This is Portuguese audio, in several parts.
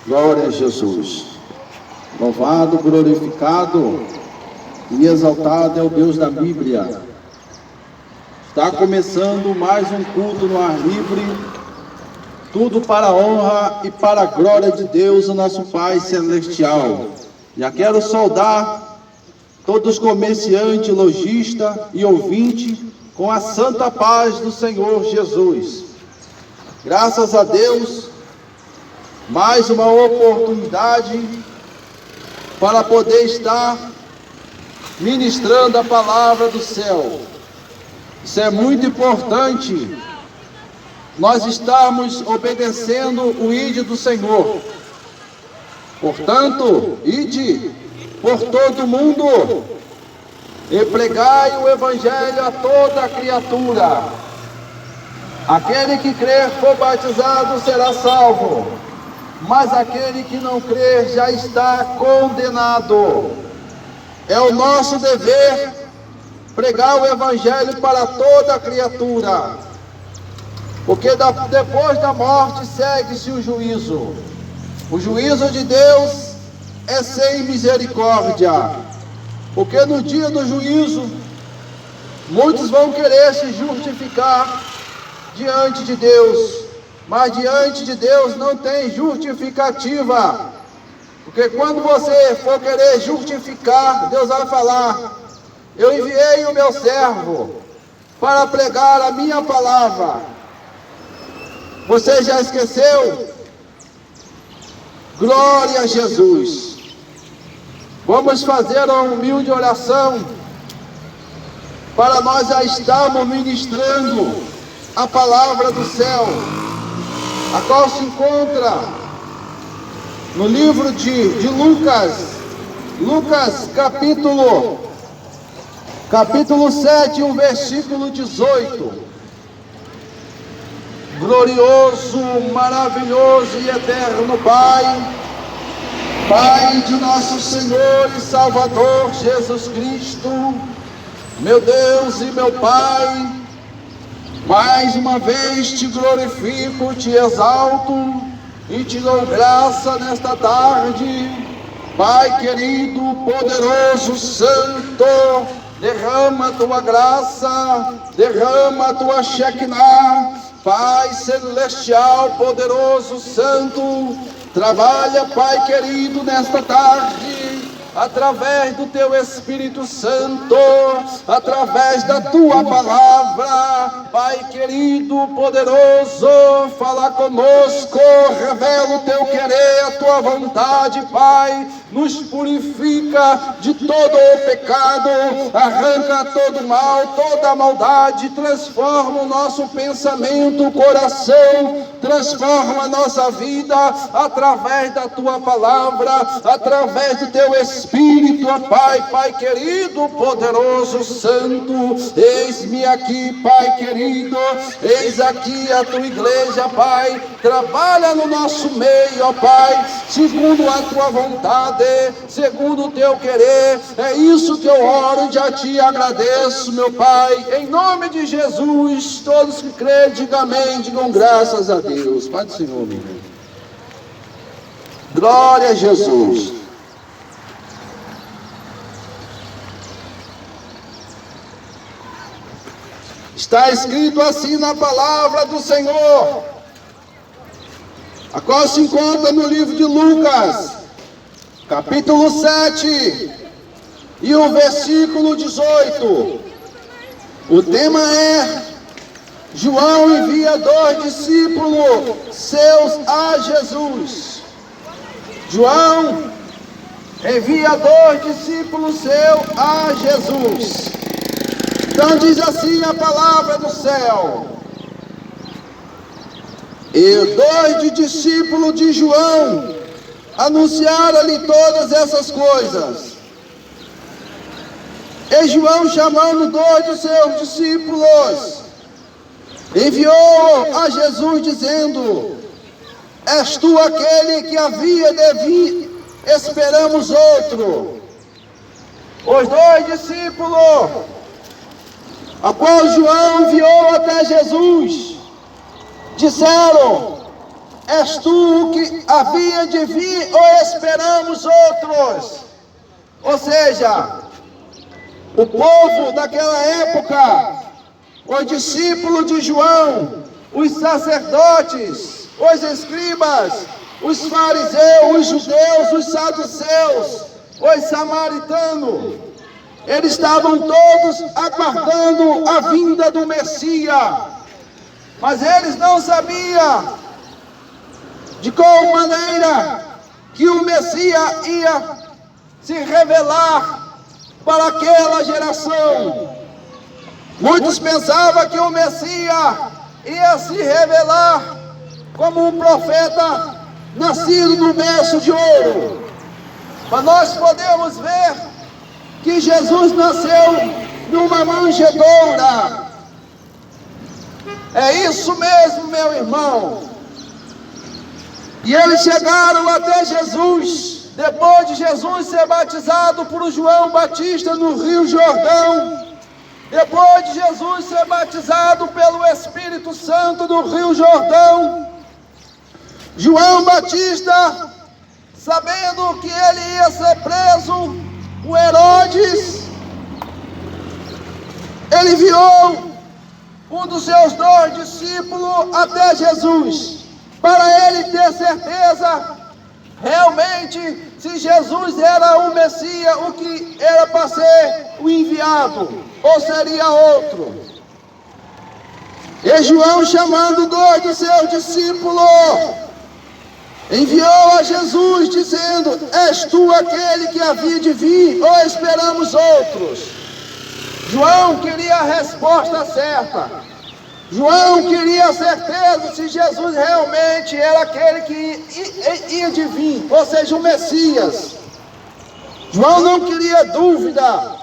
Glória a Jesus. Louvado, glorificado e exaltado é o Deus da Bíblia. Está começando mais um culto no ar livre, tudo para a honra e para a glória de Deus, o nosso Pai Celestial. Já quero saudar todos os comerciantes, lojistas e ouvintes com a santa paz do Senhor Jesus. Graças a Deus, mais uma oportunidade para poder estar ministrando a palavra do céu. Isso é muito importante, nós estamos obedecendo o ide do Senhor. Portanto, ide por todo mundo e pregai o evangelho a toda criatura. Aquele que crer for batizado será salvo, mas aquele que não crer já está condenado. É o nosso dever pregar o evangelho para toda criatura, porque depois da morte segue-se o juízo. O juízo de Deus é sem misericórdia, porque no dia do juízo muitos vão querer se justificar diante de Deus, mas diante de Deus não tem justificativa, porque quando você for querer justificar, Deus vai falar: eu enviei o meu servo para pregar a minha palavra. Você já esqueceu? Glória a Jesus. Vamos fazer uma humilde oração para nós já estarmos ministrando a palavra do céu, a qual se encontra no livro de Lucas capítulo 7, o versículo 18. Glorioso, maravilhoso e eterno Pai, Pai de nosso Senhor e Salvador Jesus Cristo, meu Deus e meu Pai, mais uma vez te glorifico, te exalto e te dou graça nesta tarde. Pai querido, poderoso, santo, derrama a tua graça, derrama a tua Shekinah. Pai celestial, poderoso, santo, trabalha, Pai querido, nesta tarde, através do teu Espírito Santo, através da tua palavra. Pai querido, poderoso, fala conosco, revela o teu querer, a tua vontade, Pai, nos purifica de todo o pecado, arranca todo o mal, toda a maldade, transforma o nosso pensamento, coração, transforma a nossa vida, através da tua palavra, através do teu Espírito, ó Pai, Pai querido, poderoso, santo. Eis-me aqui, Pai querido, eis aqui a tua igreja, Pai, trabalha no nosso meio, ó Pai, segundo a tua vontade, segundo o teu querer. É isso que eu oro e já te agradeço, meu Pai, em nome de Jesus. Todos que crêem, digam amém, digam graças a Deus. Pai do Senhor, meu Deus. Glória a Jesus. Está escrito assim na palavra do Senhor, a qual se encontra no livro de Lucas, capítulo 7, e o versículo 18. O tema é: João envia 2 discípulos seus a Jesus. João envia 2 discípulos seus a Jesus. Então diz assim a palavra do céu: e 2 discípulos de João anunciaram-lhe todas essas coisas. E João, chamando 2 de seus discípulos, enviou a Jesus, dizendo: és tu aquele que havia de vir? Esperamos outro. Os 2 discípulos, a qual João enviou até Jesus, disseram: és tu o que havia de vir ou esperamos outros? Ou seja, o povo daquela época, os discípulos de João, os sacerdotes, os escribas, os fariseus, os judeus, os saduceus, os samaritanos, eles estavam todos aguardando a vinda do Messias, mas eles não sabiam de qual maneira que o Messias ia se revelar para aquela geração. Muitos pensavam que o Messias ia se revelar como um profeta nascido no berço de ouro. Mas nós podemos ver que Jesus nasceu numa manjedoura. É isso mesmo, meu irmão. E eles chegaram até Jesus, depois de Jesus ser batizado por João Batista no Rio Jordão, depois de Jesus ser batizado pelo Espírito Santo no Rio Jordão, João Batista, sabendo que ele ia ser preso, o Herodes, ele enviou um dos seus 2 discípulos até Jesus, para ele ter certeza realmente se Jesus era o Messias, o que era para ser o enviado, ou seria outro. E João, chamando 2 de seus discípulos, enviou a Jesus, dizendo: és tu aquele que havia de vir, ou esperamos outros? João queria a resposta certa. João queria a certeza se Jesus realmente era aquele que ia de vir, ou seja, o Messias. João não queria dúvida.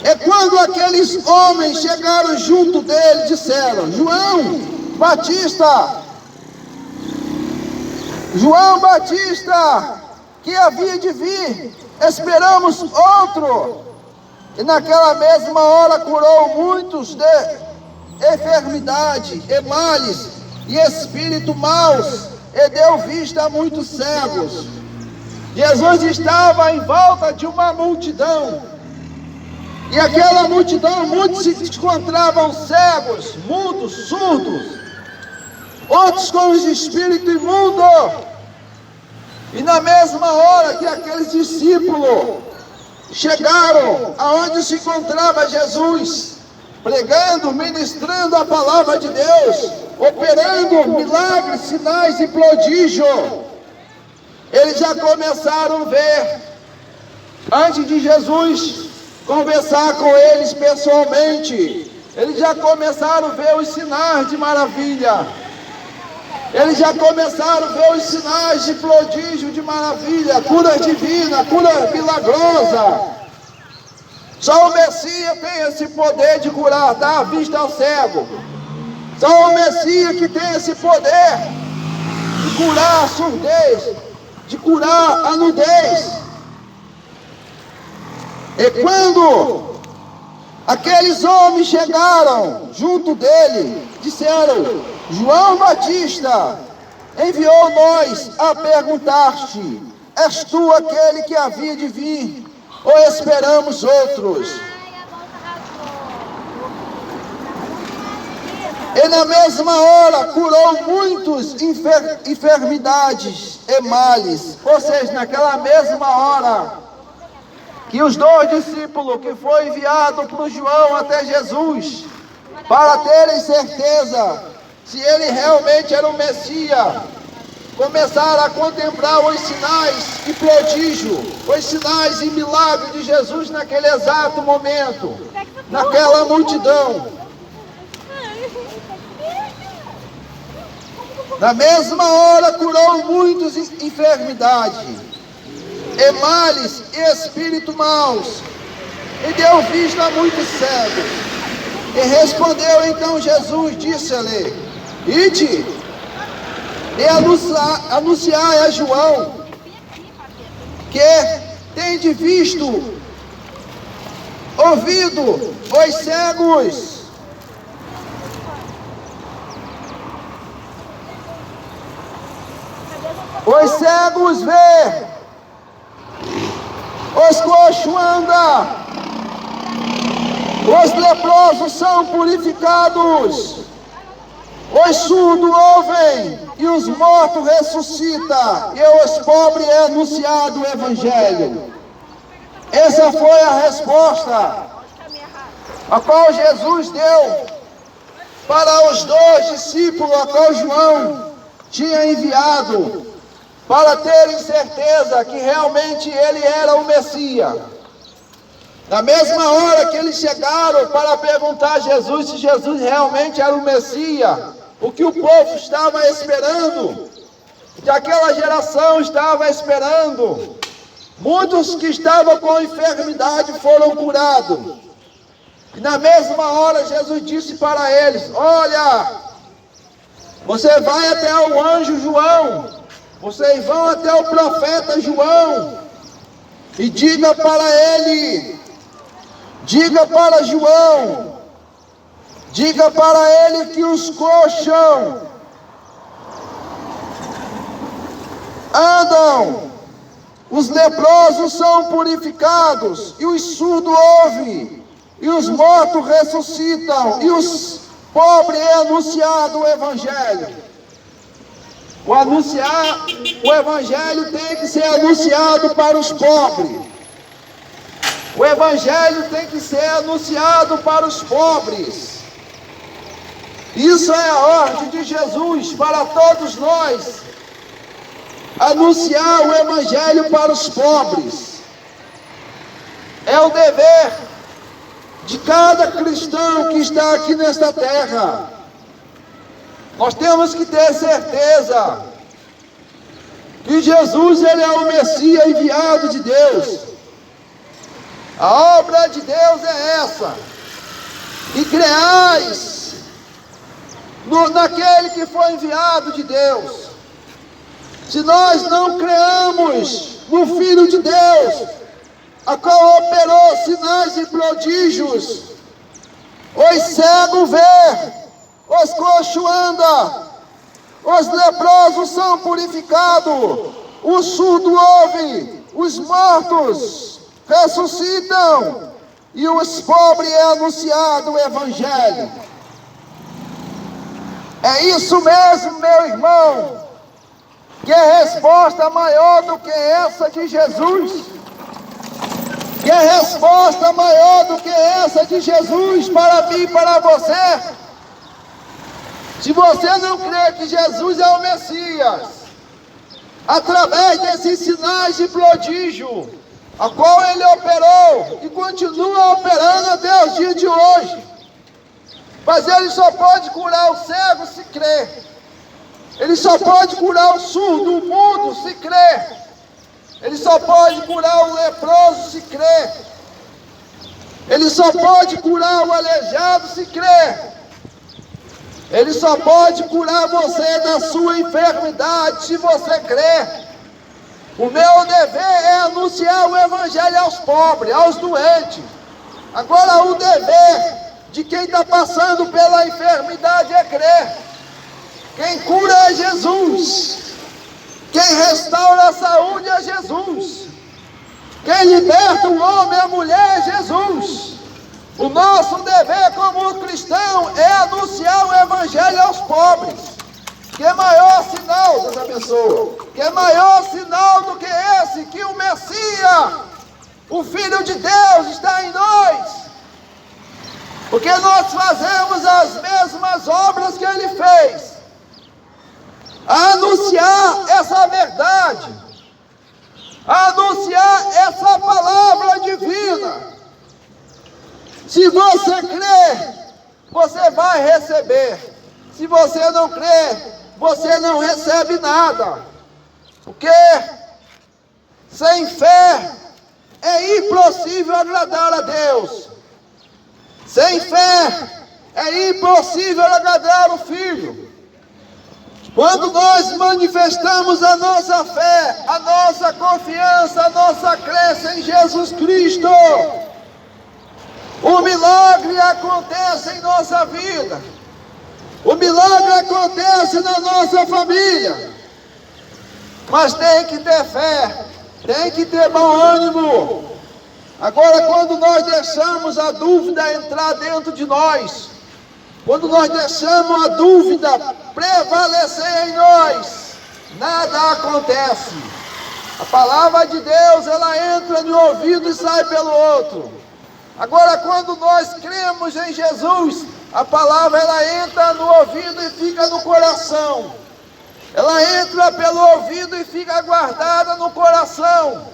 É quando aqueles homens chegaram junto dele, disseram: João Batista, que havia de vir, esperamos outro. E naquela mesma hora curou muitos de enfermidade, e males, e espírito maus, e deu vista a muitos cegos. Jesus estava em volta de uma multidão, e aquela multidão, muitos se encontravam cegos, mudos, surdos, outros com os espíritos imundos. E na mesma hora que aqueles discípulos chegaram aonde se encontrava Jesus, pregando, ministrando a palavra de Deus, operando milagres, sinais e prodígios, eles já começaram a ver, antes de Jesus conversar com eles pessoalmente, eles já começaram a ver os sinais de maravilha, eles já começaram a ver os sinais de prodígio, de maravilha, cura divina, cura milagrosa. Só o Messias tem esse poder de curar, dar a vista ao cego. Só o Messias que tem esse poder de curar a surdez, de curar a nudez. E quando aqueles homens chegaram junto dele, disseram: João Batista enviou nós a perguntar-te: és tu aquele que havia de vir, ou esperamos outros? E na mesma hora curou muitos enfermidades e males. Ou seja, naquela mesma hora que os 2 discípulos que foi enviado por João até Jesus, para terem certeza se ele realmente era o Messias, começaram a contemplar os sinais e prodígio, os sinais e milagres de Jesus naquele exato momento, naquela multidão. Na mesma hora curou muitas enfermidades, e males, e espíritos maus, e deu vista a muitos cegos. E respondeu então Jesus, disse-lhe: ide e anunciai a João que tende visto, ouvido os cegos, os cegos vê, os coxos andam, os leprosos são purificados, os surdos ouvem e os mortos ressuscitam, e aos pobres é anunciado o Evangelho. Essa foi a resposta a qual Jesus deu para os 2 discípulos a qual João tinha enviado, para terem certeza que realmente ele era o Messias. Na mesma hora que eles chegaram para perguntar a Jesus se Jesus realmente era o Messias, o que o povo estava esperando, que aquela geração estava esperando, muitos que estavam com enfermidade foram curados. E na mesma hora Jesus disse para eles: olha, você vai até o anjo João, vocês vão até o profeta João, e diga para ele, diga para João, diga para ele que os coxos andam, os leprosos são purificados, e os surdos ouvem, e os mortos ressuscitam, e os pobres é anunciado o Evangelho. O Evangelho tem que ser anunciado para os pobres. O Evangelho tem que ser anunciado para os pobres. Isso é a ordem de Jesus para todos nós. Anunciar o Evangelho para os pobres. É o dever de cada cristão que está aqui nesta terra. Nós temos que ter certeza que Jesus, ele é o Messias enviado de Deus. A obra de Deus é essa: e creais naquele que foi enviado de Deus. Se nós não creamos no Filho de Deus, a qual operou sinais e prodígios, os cegos vê, os coxos andam, os leprosos são purificados, os surdos ouvem, os mortos ressuscitam, e os pobres é anunciado o Evangelho. É isso mesmo, meu irmão, que é resposta maior do que essa de Jesus. Que é resposta maior do que essa de Jesus para mim e para você. Se você não crê que Jesus é o Messias, através desses sinais de prodígio, a qual ele operou e continua operando até os dias de hoje, mas ele só pode curar o cego se crer. Ele só pode curar o surdo, o mudo, se crer. Ele só pode curar o leproso se crer. Ele só pode curar o aleijado se crer. Ele só pode curar você da sua enfermidade se você crer. O meu dever é anunciar o Evangelho aos pobres, aos doentes. Agora o dever de quem está passando pela enfermidade é crer. Quem cura é Jesus. Quem restaura a saúde é Jesus. Quem liberta o homem e a mulher é Jesus. O nosso dever como cristão é anunciar o Evangelho aos pobres. Que maior sinal, Deus abençoa, que maior sinal do que esse, que o Messias, o Filho de Deus, está em nós. Porque nós fazemos as mesmas obras que ele fez. A anunciar essa verdade, a anunciar essa palavra divina. Se você crer, você vai receber. Se você não crer, você não recebe nada. Porque sem fé é impossível agradar a Deus. Sem fé é impossível agradar o Filho. Quando nós manifestamos a nossa fé, a nossa confiança, a nossa crença em Jesus Cristo, o milagre acontece em nossa vida. O milagre acontece na nossa família. mas tem que ter fé, tem que ter bom ânimo. Agora, quando nós deixamos a dúvida entrar dentro de nós, quando nós deixamos a dúvida prevalecer em nós, nada acontece. A palavra de Deus, ela entra no ouvido e sai pelo outro. Agora, quando nós cremos em Jesus, a palavra, ela entra no ouvido e fica no coração. Ela entra pelo ouvido e fica guardada no coração.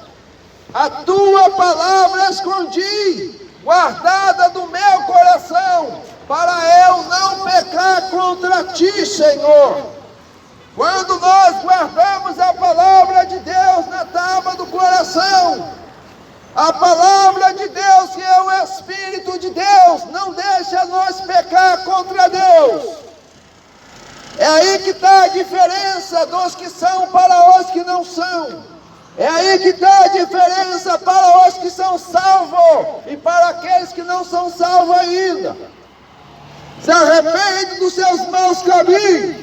A tua palavra escondi, guardada no meu coração, para eu não pecar contra ti, Senhor. Quando nós guardamos a palavra de Deus na tábua do coração, a palavra de Deus, que é o Espírito de Deus, não deixa nós pecar contra Deus. É aí que está a diferença dos que são para os que não são. É aí que está a diferença para os que são salvos e para aqueles que não são salvos ainda. Se arrepende dos seus maus caminhos,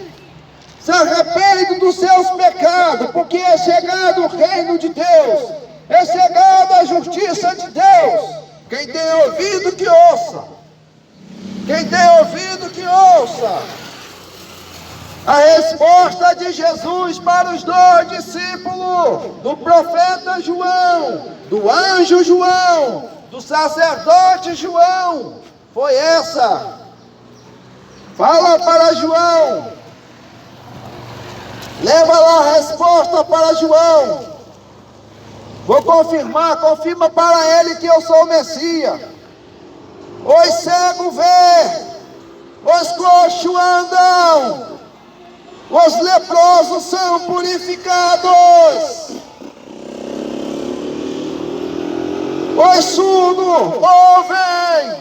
se arrepende dos seus pecados, porque é chegado o reino de Deus, é chegada a justiça de Deus. Quem tem ouvido que ouça, quem tem ouvido que ouça. A resposta de Jesus para os dois discípulos, do profeta João, do anjo João, do sacerdote João, foi essa. Fala para João, leva lá a resposta para João. Vou confirma para ele que eu sou o Messias. Os cegos vê, os coxos andam, os leprosos são purificados, os surdos ouvem,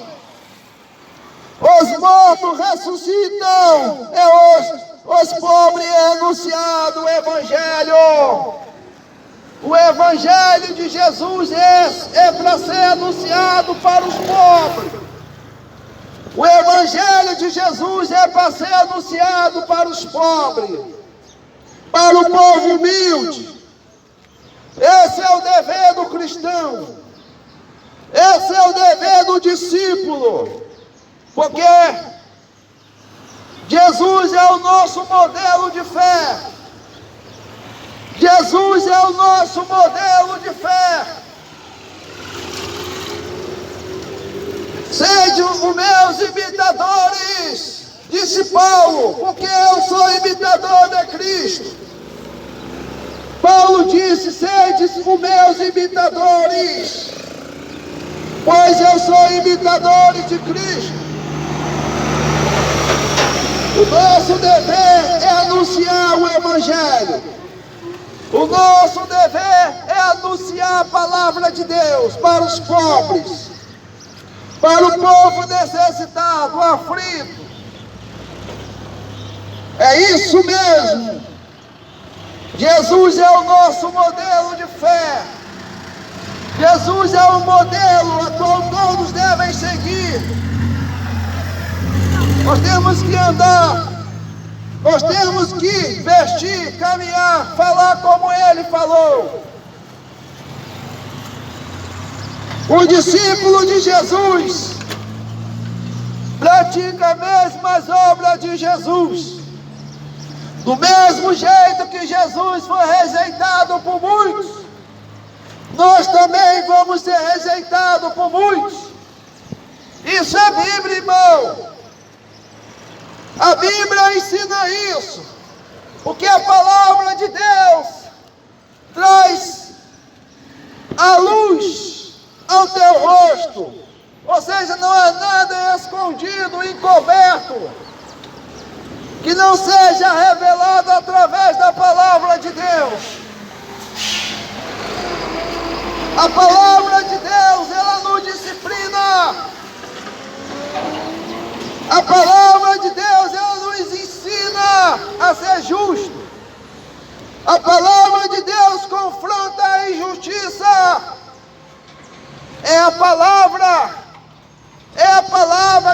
os mortos ressuscitam, os pobres é anunciado o Evangelho. O Evangelho de Jesus é para ser anunciado para os pobres. O Evangelho de Jesus é para ser anunciado para os pobres, para o povo humilde. Esse é o dever do cristão, esse é o dever do discípulo, porque Jesus é o nosso modelo de fé. Jesus é o nosso modelo de fé. Sejam os meus imitadores, disse Paulo, porque eu sou imitador de Cristo. Paulo disse, sejam os meus imitadores, pois eu sou imitador de Cristo. O nosso dever é anunciar o Evangelho. O nosso dever é anunciar a palavra de Deus para os pobres, para o povo necessitado, aflito. É isso mesmo. Jesus é o nosso modelo de fé. Jesus é o modelo a qual todos devem seguir. Nós temos que andar, nós temos que vestir, caminhar, falar como Ele falou. O discípulo de Jesus pratica as mesmas obras de Jesus. Do mesmo jeito que Jesus foi rejeitado por muitos, nós também vamos ser rejeitados por muitos. Isso é Bíblia, irmão. A Bíblia ensina isso, porque a palavra de Deus traz a luz ao teu rosto, ou seja, não há nada escondido, encoberto, que não seja revelado através da palavra de Deus. A palavra de Deus, ela nos disciplina. A palavra de Deus, ela nos ensina a ser justo. A palavra de Deus confronta a injustiça. É a palavra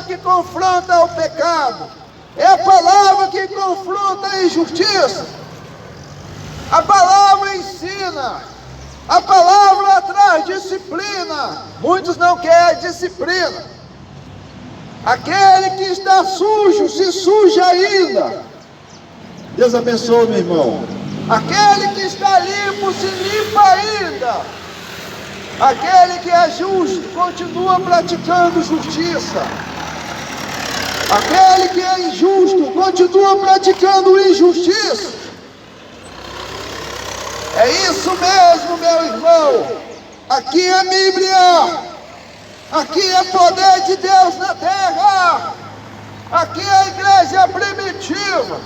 que confronta o pecado. É a palavra que confronta a injustiça. A palavra palavra ensina, a palavra traz disciplina. Muitos não querem disciplina. Aquele que está sujo, se suja ainda. Deus abençoe, meu irmão. Aquele que está limpo, se limpa ainda. Aquele que é justo, continua praticando justiça. Aquele que é injusto, continua praticando injustiça. É isso mesmo, meu irmão. Aqui é Bíblia. Aqui é poder de Deus na terra. Aqui é a igreja primitiva,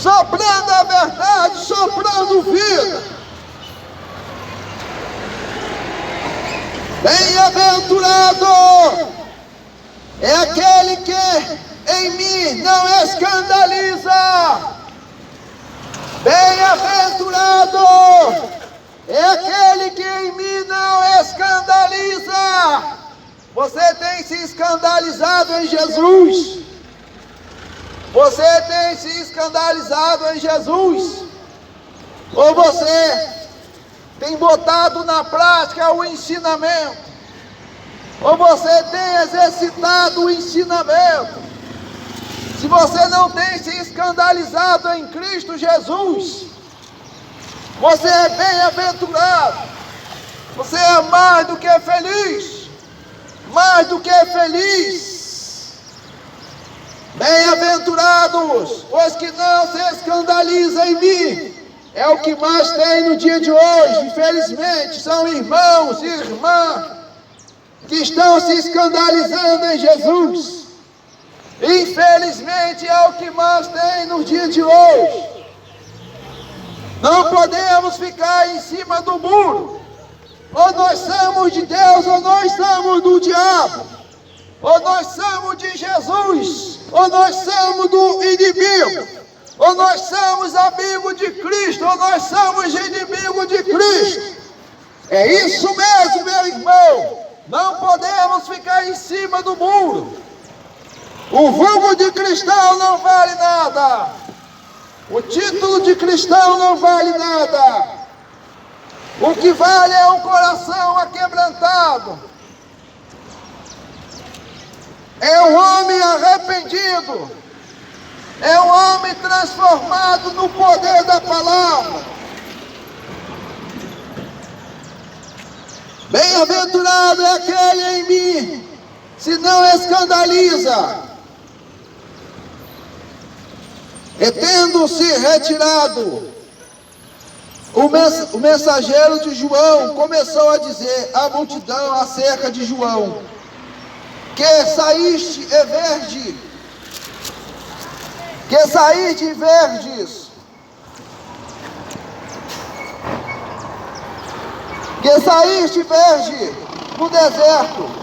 soprando a verdade, soprando vida. Bem-aventurado é aquele que em mim não escandaliza. Bem-aventurado é aquele que em mim não escandaliza. Você tem se escandalizado em Jesus? Você tem se escandalizado em Jesus? Ou você tem botado na prática o ensinamento? Ou você tem exercitado o ensinamento? Se você não tem se escandalizado em Cristo Jesus, você é bem-aventurado. Você é mais do que feliz. Mais do que feliz. Bem-aventurados os que não se escandalizam em mim. É o que mais tem no dia de hoje. Infelizmente, são irmãos e irmãs que estão se escandalizando em Jesus. Infelizmente, é o que mais tem no dia de hoje. Não podemos ficar em cima do muro. Ou nós somos de Deus, ou nós somos do diabo. Ou nós somos de Jesus, ou nós somos do inimigo. Ou nós somos amigos de Cristo, ou nós somos inimigos de Cristo. É isso mesmo, meu irmão. Não podemos ficar em cima do muro. O vulgo de cristão não vale nada. O título de cristão não vale nada. O que vale é um coração aquebrantado. É um homem arrependido. É um homem transformado no poder da palavra. Bem-aventurado é aquele em mim, se não escandaliza. E tendo-se retirado, o mensageiro de João começou a dizer à multidão acerca de João, que saíste verdes, que saíste verde no deserto,